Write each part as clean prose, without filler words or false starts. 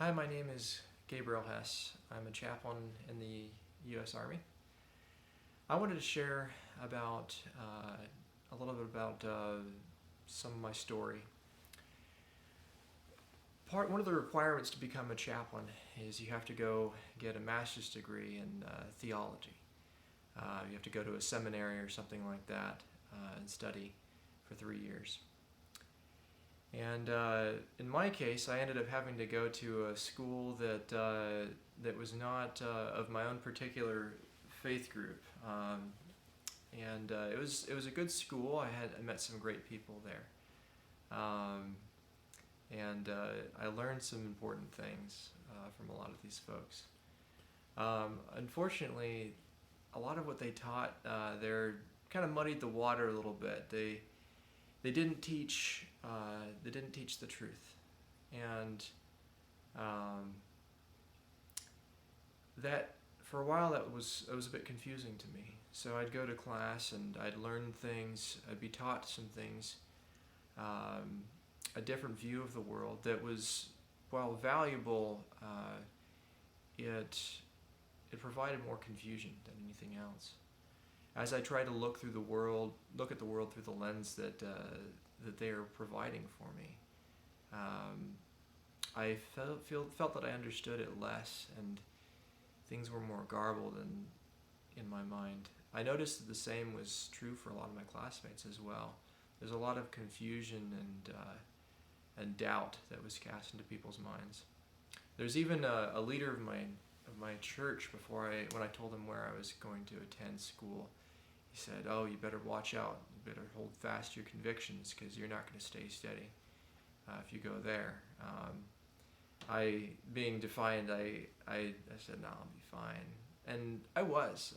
Hi, my name is Gabriel Hess. I'm a chaplain in the U.S. Army. I wanted to share about a little bit about some of my story. One of the requirements to become a chaplain is you have to go get a master's degree in theology. You have to go to a seminary or something like that and study for 3 years. And in my case, I ended up having to go to a school that was not of my own particular faith group, and it was a good school. I met some great people there, and I learned some important things from a lot of these folks. Unfortunately, a lot of what they taught, they're kind of muddied the water a little bit. They didn't teach the truth, and that for a while it was a bit confusing to me. So I'd go to class and I'd learn things. I'd be taught some things, a different view of the world that was, while valuable, it provided more confusion than anything else. As I try to look at the world through the lens that they are providing for me, I felt that I understood it less, and things were more garbled in my mind. I noticed that the same was true for a lot of my classmates as well. There's a lot of confusion and doubt that was cast into people's minds. There's even a leader of my church when I told him where I was going to attend school. He said, "Oh, you better watch out. You better hold fast to your convictions because you're not going to stay steady if you go there." Being defiant, I said, "No, I'll be fine." And I was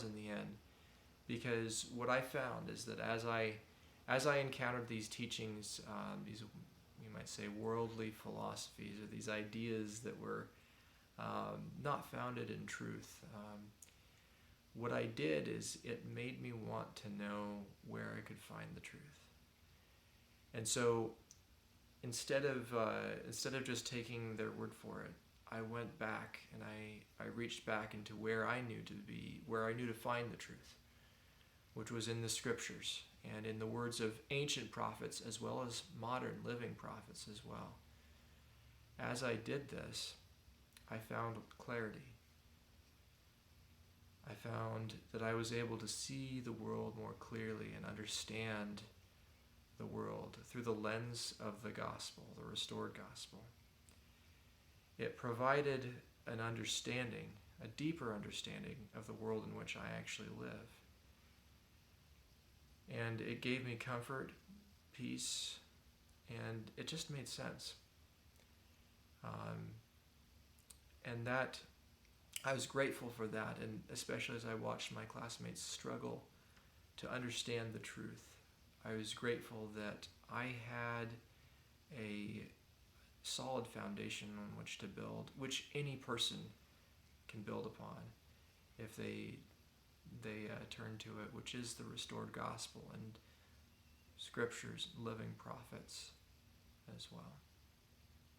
in the end, because what I found is that as I encountered these teachings, these, you might say, worldly philosophies, or these ideas that were not founded in truth, what I did is it made me want to know where I could find the truth. And so instead of just taking their word for it, I went back and I reached back into where I knew to find the truth, which was in the scriptures and in the words of ancient prophets as well as modern living prophets as well. As I did this, I found clarity. I found that I was able to see the world more clearly and understand the world through the lens of the gospel, the restored gospel. It provided an understanding, a deeper understanding of the world in which I actually live. And it gave me comfort, peace, and it just made sense. And that I was grateful for that, and especially as I watched my classmates struggle to understand the truth. I was grateful that I had a solid foundation on which to build, which any person can build upon if they turn to it, which is the restored gospel and scriptures, living prophets as well.